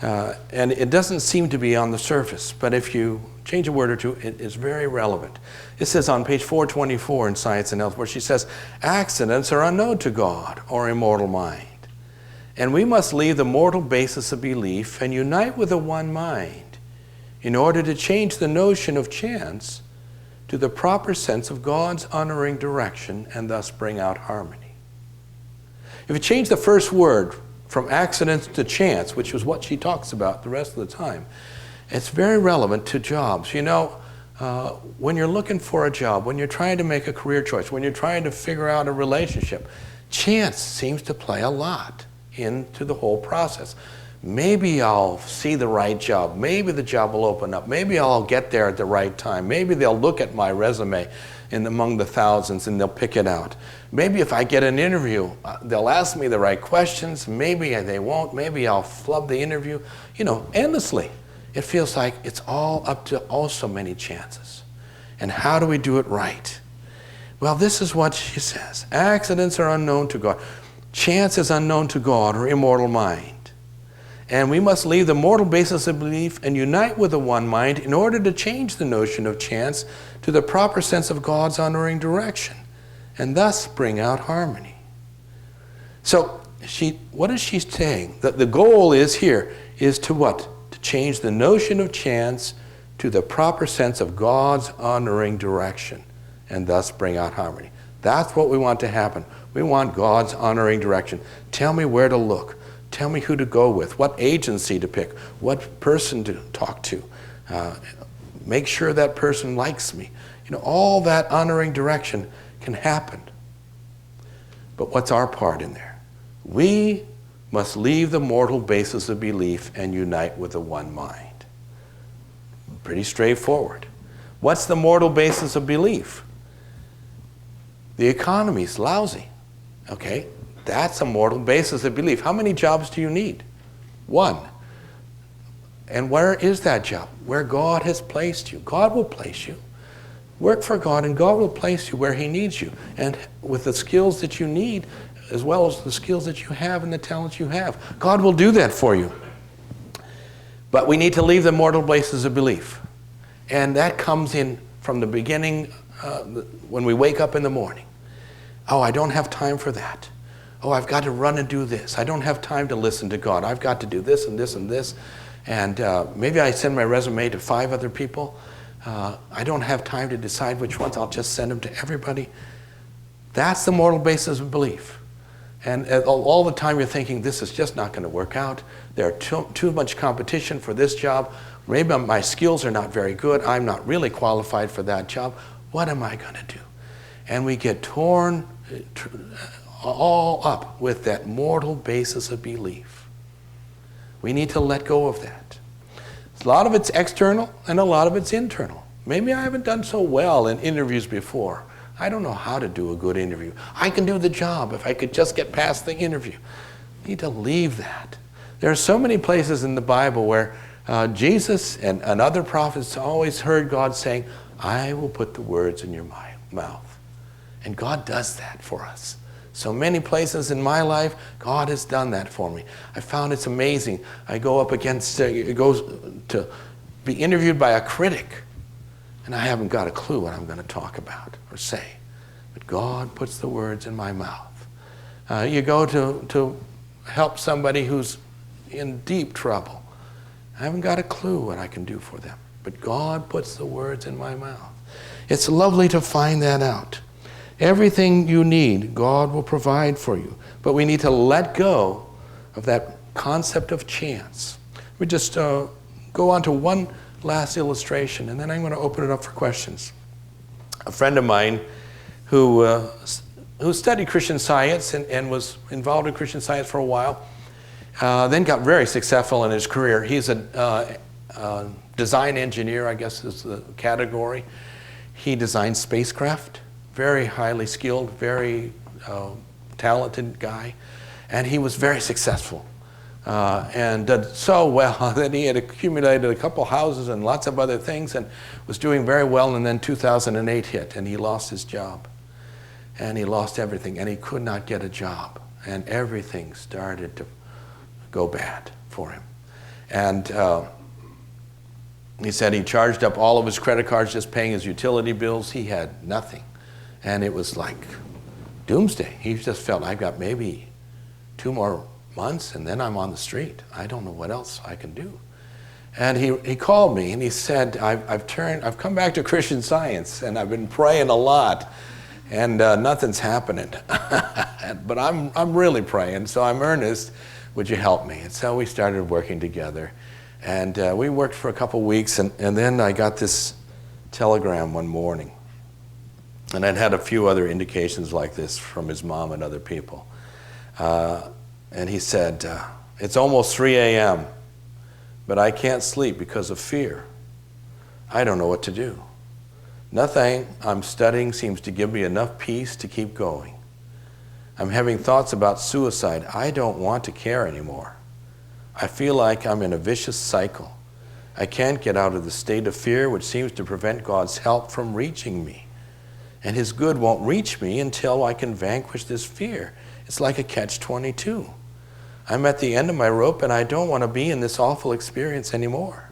and it doesn't seem to be on the surface, but if you change a word or two, it is very relevant. It says on page 424 in Science and Health, where she says, accidents are unknown to God or immortal mind, and we must leave the mortal basis of belief and unite with the one mind in order to change the notion of chance to the proper sense of God's honoring direction and thus bring out harmony. If you change the first word from accidents to chance, which is what she talks about the rest of the time, it's very relevant to jobs. You know, when you're looking for a job, when you're trying to make a career choice, when you're trying to figure out a relationship, chance seems to play a lot into the whole process. Maybe I'll see the right job. Maybe the job will open up. Maybe I'll get there at the right time. Maybe they'll look at my resume among the thousands and they'll pick it out. Maybe if I get an interview, they'll ask me the right questions. Maybe they won't. Maybe I'll flub the interview. You know, endlessly. It feels like it's all up to so many chances. And how do we do it right? Well, this is what she says. Accidents are unknown to God. Chance is unknown to God or immortal mind. And we must leave the mortal basis of belief and unite with the one mind in order to change the notion of chance to the proper sense of God's honoring direction and thus bring out harmony. So what is she saying? That the goal is here is to what? To change the notion of chance to the proper sense of God's honoring direction and thus bring out harmony. That's what we want to happen. We want God's honoring direction. Tell me where to look. Tell me who to go with, what agency to pick, what person to talk to. Make sure that person likes me. You know, all that honoring direction can happen. But what's our part in there? We must leave the mortal basis of belief and unite with the one mind. Pretty straightforward. What's the mortal basis of belief? The economy's lousy. Okay? That's a mortal basis of belief. How many jobs do you need? One. And where is that job? Where God has placed you. God will place you. Work for God and God will place you where he needs you. And with the skills that you need, as well as the skills that you have and the talents you have. God will do that for you. But we need to leave the mortal basis of belief. And that comes in from the beginning when we wake up in the morning. Oh, I don't have time for that. Oh, I've got to run and do this. I don't have time to listen to God. I've got to do this and this and this. And maybe I send my resume to 5 other people. I don't have time to decide which ones. I'll just send them to everybody. That's the mortal basis of belief. And all the time you're thinking, this is just not going to work out. There's too much competition for this job. Maybe my skills are not very good. I'm not really qualified for that job. What am I going to do? And we get torn all up with that mortal basis of belief. We need to let go of that. A lot of it's external and a lot of it's internal. Maybe I haven't done so well in interviews before. I don't know how to do a good interview. I can do the job if I could just get past the interview. I need to leave that. There are so many places in the Bible where Jesus and other prophets always heard God saying, I will put the words in your mouth. And God does that for us. So many places in my life, God has done that for me. I found it's amazing. I go up against, it goes to be interviewed by a critic, and I haven't got a clue what I'm going to talk about or say. But God puts the words in my mouth. You go to help somebody who's in deep trouble. I haven't got a clue what I can do for them. But God puts the words in my mouth. It's lovely to find that out. Everything you need, God will provide for you. But we need to let go of that concept of chance. We just go on to one last illustration, and then I'm going to open it up for questions. A friend of mine who studied Christian Science and was involved in Christian Science for a while, then got very successful in his career. He's a design engineer, I guess is the category. He designed spacecraft, very highly skilled, very talented guy, and he was very successful. And did so well that he had accumulated a couple houses and lots of other things and was doing very well, and then 2008 hit and he lost his job. And he lost everything and he could not get a job, and everything started to go bad for him. And he said he charged up all of his credit cards just paying his utility bills. He had nothing. And it was like doomsday. He just felt, I've got maybe 2 more months and then I'm on the street. I don't know what else I can do. And he called me and he said, I've come back to Christian Science and I've been praying a lot and nothing's happening. But I'm really praying, so I'm earnest. Would you help me? And so we started working together. And we worked for a couple weeks, and then I got this telegram one morning. And I'd had a few other indications like this from his mom and other people. And he said, it's almost 3 a.m., but I can't sleep because of fear. I don't know what to do. Nothing I'm studying seems to give me enough peace to keep going. I'm having thoughts about suicide. I don't want to care anymore. I feel like I'm in a vicious cycle. I can't get out of the state of fear which seems to prevent God's help from reaching me. And His good won't reach me until I can vanquish this fear. It's like a catch-22. I'm at the end of my rope and I don't want to be in this awful experience anymore.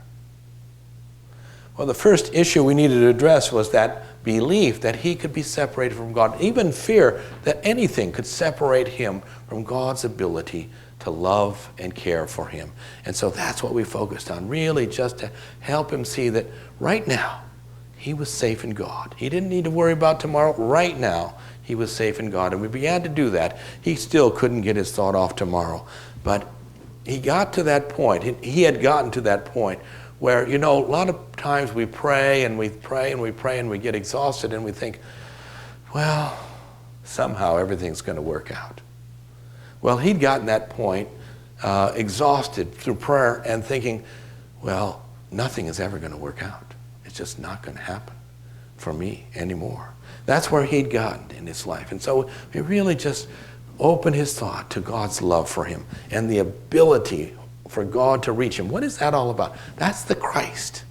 Well, the first issue we needed to address was that belief that he could be separated from God, even fear that anything could separate him from God's ability to love and care for him. And so that's what we focused on, really just to help him see that right now he was safe in God. He didn't need to worry about tomorrow. Right now he was safe in God. And we began to do that. He still couldn't get his thought off tomorrow. But he got to that point. He had gotten to that point where, a lot of times we pray and we pray and we pray and we get exhausted and we think, well, somehow everything's going to work out. Well, he'd gotten that point, exhausted through prayer and thinking, well, nothing is ever going to work out. It's just not going to happen for me anymore. That's where he'd gotten in his life. And so we really just opened his thought to God's love for him and the ability for God to reach him. What is that all about? That's the Christ.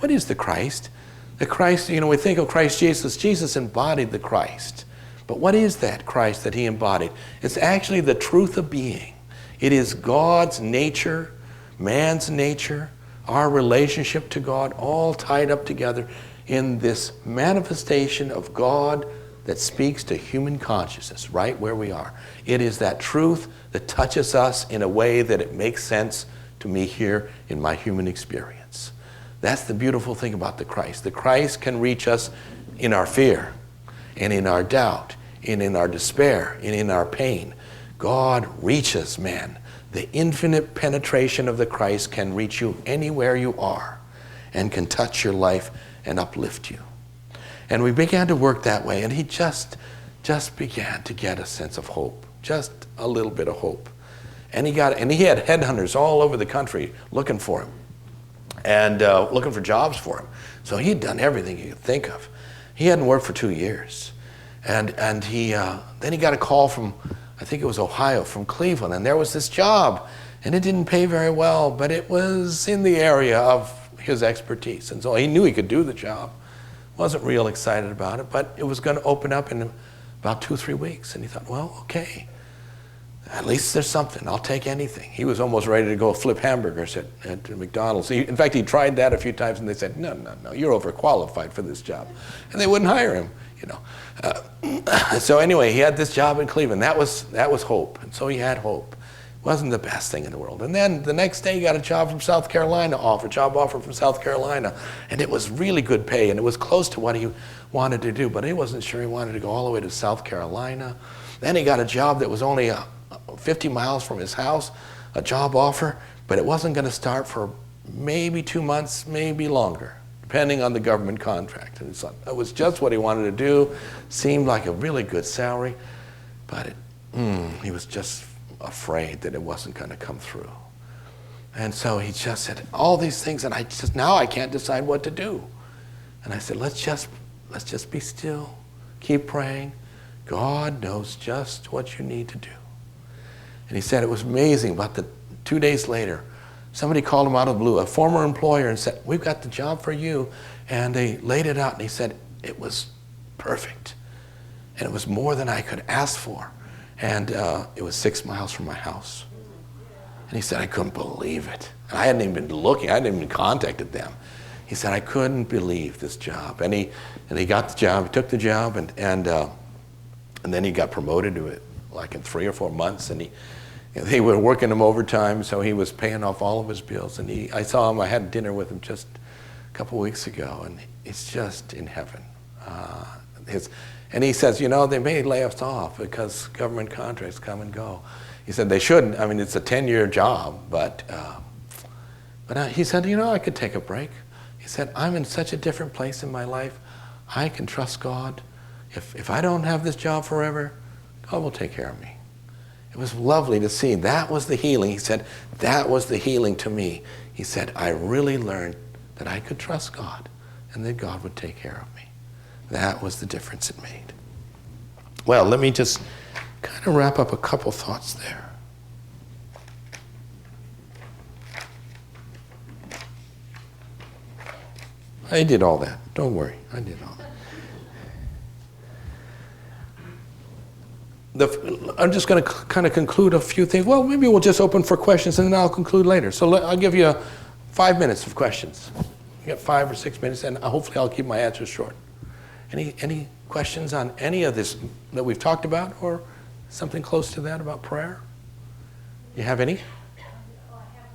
What is the Christ? The Christ, we think of Christ Jesus. Jesus embodied the Christ. But what is that Christ that he embodied? It's actually the truth of being. It is God's nature, man's nature, our relationship to God, all tied up together in this manifestation of God that speaks to human consciousness right where we are. It is that truth that touches us in a way that it makes sense to me here in my human experience. That's the beautiful thing about the Christ. The Christ can reach us in our fear and in our doubt and in our despair and in our pain. God reaches man. The infinite penetration of the Christ can reach you anywhere you are and can touch your life and uplift you. And we began to work that way, and he just began to get a sense of hope, just a little bit of hope. And he had headhunters all over the country looking for him and looking for jobs for him. So he'd done everything you could think of. He hadn't worked for 2 years. And then he got a call from, I think it was Ohio, from Cleveland, and there was this job, and it didn't pay very well, but it was in the area of his expertise. And so he knew he could do the job. Wasn't real excited about it, but it was going to open up in about 2 or 3 weeks. And he thought, well, okay, at least there's something. I'll take anything. He was almost ready to go flip hamburgers at McDonald's. In fact, he tried that a few times, and they said, no, you're overqualified for this job. And they wouldn't hire him, you know. So anyway, he had this job in Cleveland. That was hope. And so he had hope. It wasn't the best thing in the world. And then the next day he got a job from South Carolina, job offer from South Carolina. And it was really good pay, and it was close to what he wanted to do, but he wasn't sure he wanted to go all the way to South Carolina. Then he got a job that was only 50 miles from his house, a job offer, but it wasn't going to start for maybe 2 months, maybe longer, depending on the government contract. And it was just what he wanted to do, seemed like a really good salary, but he was just afraid that it wasn't going to come through. And so he just said all these things, and now I can't decide what to do. And I said, let's just be still, keep praying. God knows just what you need to do. And he said it was amazing. About 2 days later, somebody called him out of the blue, a former employer, and said, we've got the job for you. And they laid it out, and he said it was perfect. And it was more than I could ask for. And it was 6 miles from my house. And he said, I couldn't believe it. And I hadn't even been looking. I hadn't even contacted them. He said, I couldn't believe this job. And he got the job. He took the job, and then he got promoted to it like in 3 or 4 months. And they were working him overtime, so he was paying off all of his bills. And I saw him. I had dinner with him just a couple weeks ago, and he's just in heaven. And he says, they may lay us off because government contracts come and go. He said they shouldn't. I mean, it's a 10-year job, but he said, I could take a break. He said, I'm in such a different place in my life. I can trust God. If I don't have this job forever, God will take care of me. It was lovely to see. That was the healing. He said, that was the healing to me. He said, I really learned that I could trust God and that God would take care of me. That was the difference it made. Well, let me just kind of wrap up a couple thoughts there. I did all that. Don't worry. I did all that. I'm just going to kind of conclude a few things. Well, maybe we'll just open for questions, and then I'll conclude later. So I'll give you 5 minutes of questions. You got 5 or 6 minutes, and hopefully I'll keep my answers short. Any questions on any of this that we've talked about, or something close to that about prayer? You have any? I have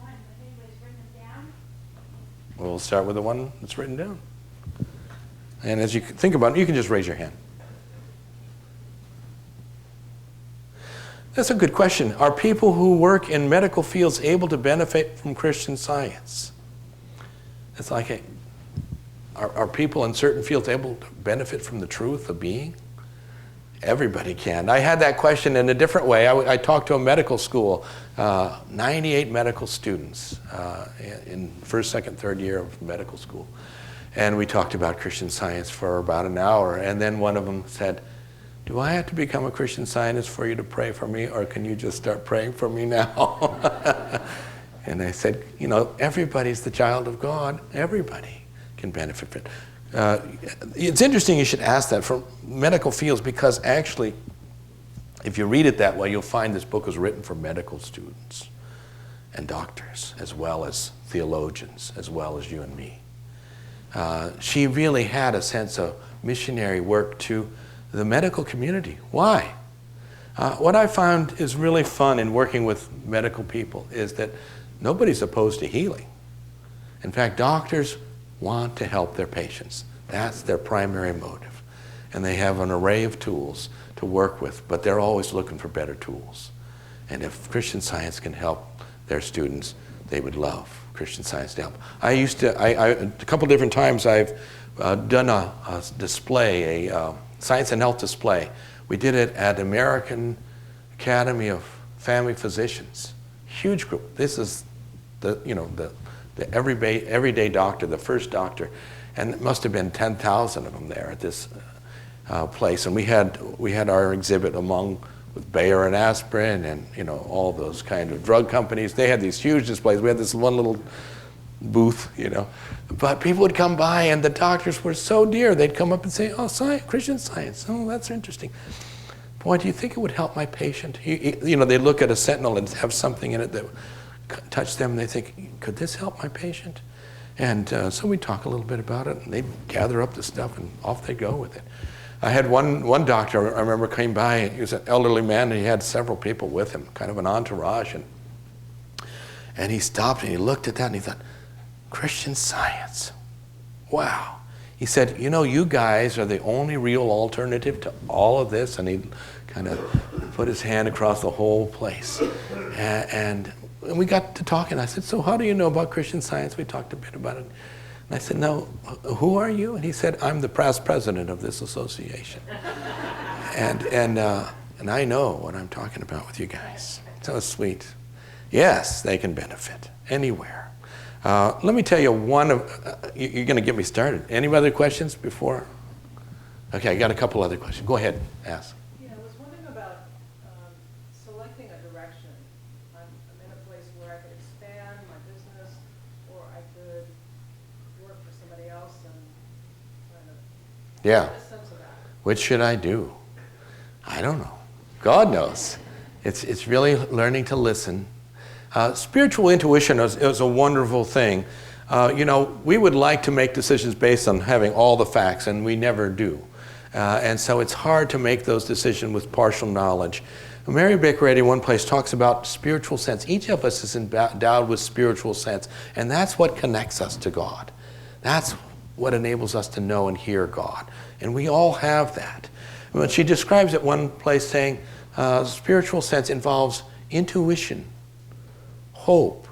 one. Has anybody's written it down? We'll start with the one that's written down. And as you think about it, you can just raise your hand. That's a good question. Are people who work in medical fields able to benefit from Christian Science? It's like, are people in certain fields able to benefit from the truth of being? Everybody can. I had that question in a different way. I talked to a medical school, 98 medical students in first, second, third year of medical school. And we talked about Christian Science for about an hour. And then one of them said, do I have to become a Christian Scientist for you to pray for me, or can you just start praying for me now? And I said, everybody's the child of God. Everybody can benefit from it. It's interesting you should ask that from medical fields, because actually, if you read it that way, you'll find this book is written for medical students. and doctors, as well as theologians, as well as you and me. She really had a sense of missionary work to the medical community. Why? What I found is really fun in working with medical people is that nobody's opposed to healing. In fact, doctors want to help their patients. That's their primary motive. And they have an array of tools to work with, but they're always looking for better tools. And if Christian Science can help their students, they would love Christian Science to help. A couple different times I've done a display, a science and health display. We did it at American Academy of Family Physicians. Huge group. This is the everyday doctor, the first doctor, and it must have been 10,000 of them there at this place. And we had our exhibit with Bayer and aspirin and all those kind of drug companies. They had these huge displays. We had this one little booth, but people would come by and the doctors were so dear. They'd come up and say, "Oh, Christian Science. Oh, that's interesting. Boy, do you think it would help my patient?" They look at a sentinel and have something in it that touch them, and they think, "Could this help my patient?" And so we talk a little bit about it, and they'd gather up the stuff, and off they go with it. I had one doctor I remember came by, and he was an elderly man, and he had several people with him, kind of an entourage, and he stopped and he looked at that and he thought, "Christian Science, wow." He said, "You guys are the only real alternative to all of this," and he kind of put his hand across the whole place. And we got to talking. I said, "So how do you know about Christian Science?" We talked a bit about it. And I said, "No, who are you?" And he said, "I'm the past president of this association." and I know what I'm talking about with you guys. So sweet. Yes, they can benefit anywhere. Let me tell you you're going to get me started. Any other questions before? Okay, I got a couple other questions. Go ahead, ask. Yeah, I was wondering about selecting a direction. I'm in a place where I could expand my business, or I could work for somebody else and kind of get a sense of that. Which should I do? I don't know. God knows. It's really learning to listen. Spiritual intuition is a wonderful thing. We would like to make decisions based on having all the facts, and we never do. And so it's hard to make those decisions with partial knowledge. Mary Baker Eddy, one place, talks about spiritual sense. Each of us is endowed with spiritual sense, and that's what connects us to God. That's what enables us to know and hear God. And we all have that. But she describes it one place saying, spiritual sense involves intuition, hope,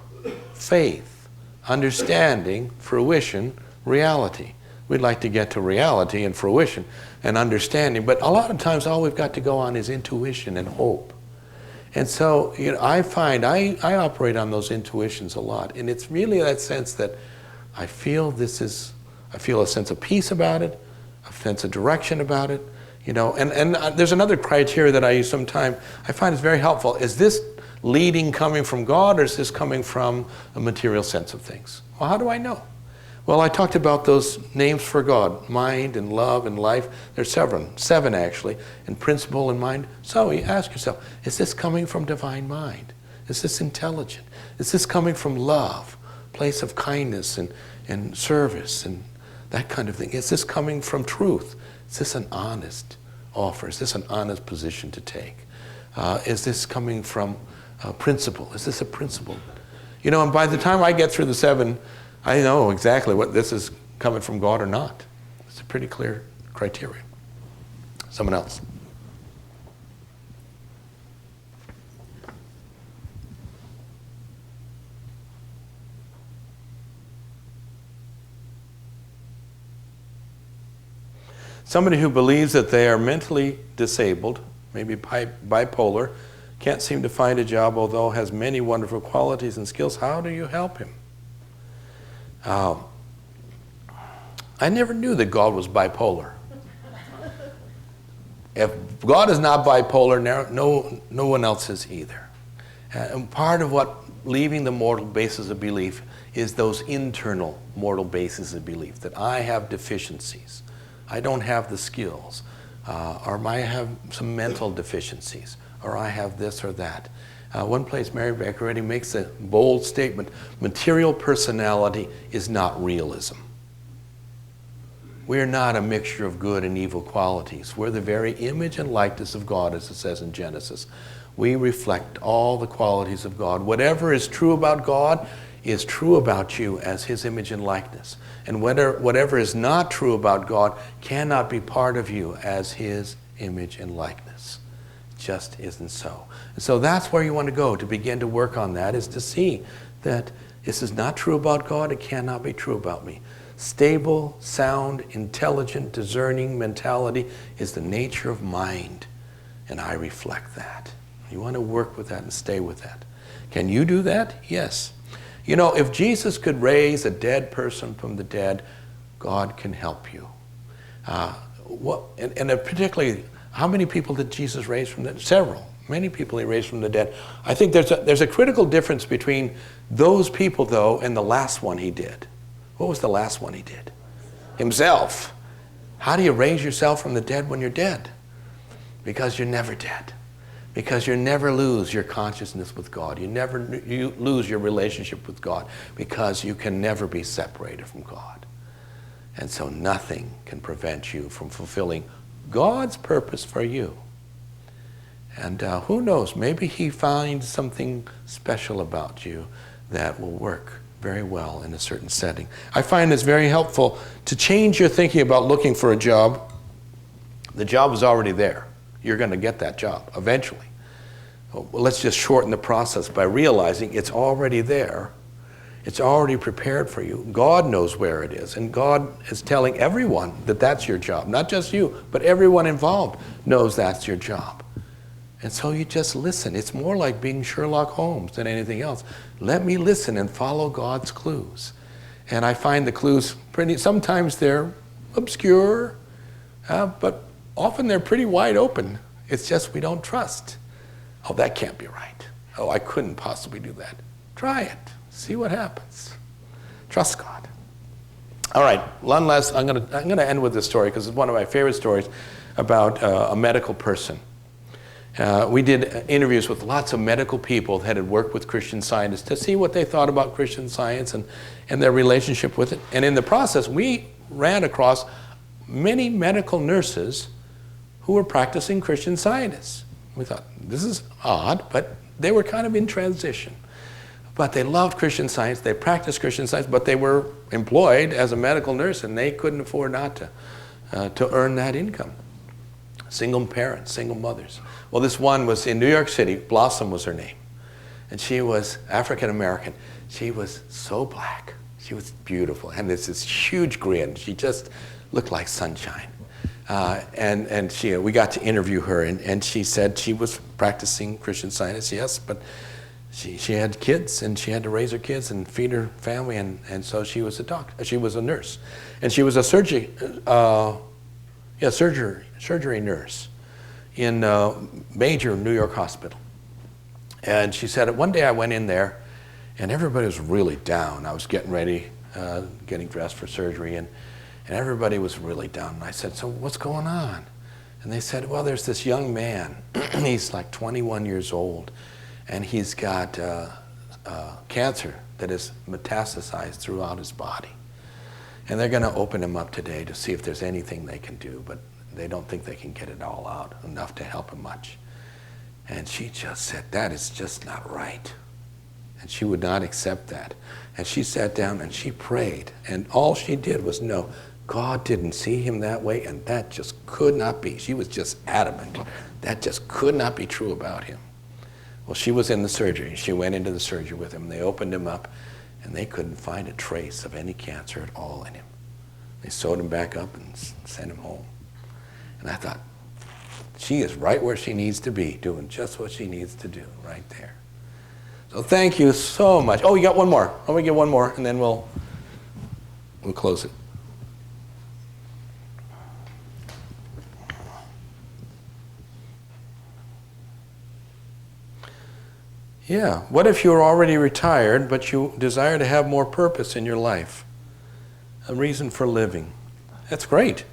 faith, understanding, fruition, reality. We'd like to get to reality and fruition and understanding, but a lot of times all we've got to go on is intuition and hope. And so I find I operate on those intuitions a lot, and it's really that sense that I feel a sense of peace about it, a sense of direction about it, and there's another criteria that I use sometimes. I find it's very helpful. Is this leading coming from God, or is this coming from a material sense of things? Well, how do I know? Well, I talked about those names for God, mind and love and life. There's seven actually, and principle and mind. So you ask yourself, is this coming from divine mind? Is this intelligent? Is this coming from love, place of kindness and service and that kind of thing? Is this coming from truth? Is this an honest offer? Is this an honest position to take? Is this coming from principle? Is this a principle? And by the time I get through the 7, I know exactly what this is coming from God or not. It's a pretty clear criteria. Someone else. Somebody who believes that they are mentally disabled, maybe bipolar, can't seem to find a job, although has many wonderful qualities and skills. How do you help him? I never knew that God was bipolar. If God is not bipolar, no one else is either. And part of what leaving the mortal basis of belief is those internal mortal bases of belief, that I have deficiencies. I don't have the skills, or I have some mental deficiencies, or I have this or that. One place Mary Becker already makes a bold statement: material personality is not realism. We're not a mixture of good and evil qualities. We're the very image and likeness of God, as it says in Genesis. We reflect all the qualities of God. Whatever is true about God is true about you as his image and likeness. And whatever is not true about God cannot be part of you as his image and likeness. It just isn't so. And so that's where you want to go to begin to work on that, is to see that this is not true about God. It cannot be true about me. Stable, sound, intelligent, discerning mentality is the nature of mind, and I reflect that. You want to work with that and stay with that. Can you do that? Yes. You know, if Jesus could raise a dead person from the dead, God can help you. Particularly, how many people did Jesus raise from the dead? Several. Many people he raised from the dead. I think there's a critical difference between those people, though, and the last one he did. What was the last one he did? Himself. How do you raise yourself from the dead when you're dead? Because you're never dead. Because you never lose your consciousness with God. You lose your relationship with God, because you can never be separated from God. And so nothing can prevent you from fulfilling God's purpose for you. And who knows, maybe he finds something special about you that will work very well in a certain setting. I find it's very helpful to change your thinking about looking for a job. The job is already there. You're going to get that job eventually. Well, let's just shorten the process by realizing it's already there. It's already prepared for you. God knows where it is, and God is telling everyone that that's your job. Not just you, but everyone involved knows that's your job. And so you just listen. It's more like being Sherlock Holmes than anything else. Let me listen and follow God's clues. And I find the clues sometimes they're obscure, but often they're pretty wide open. It's just we don't trust. Oh, that can't be right. Oh, I couldn't possibly do that. Try it. See what happens. Trust God. All right, one last, I'm gonna end with this story because it's one of my favorite stories about a medical person. We did interviews with lots of medical people that had worked with Christian Scientists to see what they thought about Christian Science and their relationship with it. And in the process, we ran across many medical nurses who were practicing Christian Scientists. We thought, this is odd, but they were kind of in transition. But they loved Christian Science, they practiced Christian Science, but they were employed as a medical nurse, and they couldn't afford not to earn that income. Single parents, single mothers. Well, this one was in New York City. Blossom was her name. And she was African American. She was so black. She was beautiful. And there's this huge grin. She just looked like sunshine. And we got to interview her, and she said she was practicing Christian Science, yes, but she had kids, and she had to raise her kids and feed her family, and so she was a doctor. She was a nurse. And she was a surgery nurse in a major New York hospital. And she said, one day I went in there, and everybody was really down. I was getting ready, getting dressed for surgery, and everybody was really down. And I said, so what's going on? And they said, well, there's this young man. He's like 21 years old, and he's got cancer that is metastasized throughout his body. And they're going to open him up today to see if there's anything they can do, but they don't think they can get it all out enough to help him much. And she just said, that is just not right. And she would not accept that. And she sat down and she prayed, and all she did was know God didn't see him that way, and that just could not be. She was just adamant. That just could not be true about him. Well, she was in the surgery. She went into the surgery with him. They opened him up, and they couldn't find a trace of any cancer at all in him. They sewed him back up and sent him home. And I thought, she is right where she needs to be, doing just what she needs to do right there. So thank you so much. Oh, you got one more. Let me get one more, and then we'll close it. Yeah. What if you're already retired, but you desire to have more purpose in your life? A reason for living. That's great.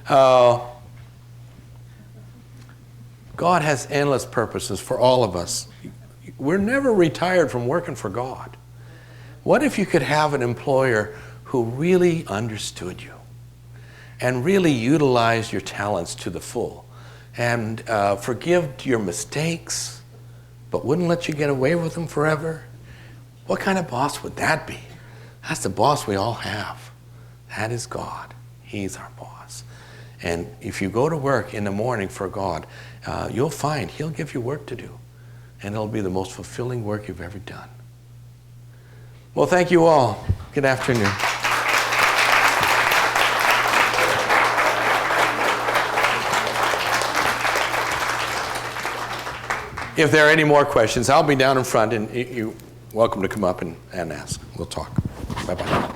God has endless purposes for all of us. we're never retired from working for God. What if you could have an employer who really understood you and really utilized your talents to the full and forgave your mistakes, but wouldn't let you get away with them forever? What kind of boss would that be? That's the boss we all have. That is God. He's our boss. And if you go to work in the morning for God, you'll find He'll give you work to do. And it'll be the most fulfilling work you've ever done. Well, thank you all. Good afternoon. If there are any more questions, I'll be down in front, and you're welcome to come up and ask. We'll talk. Bye-bye.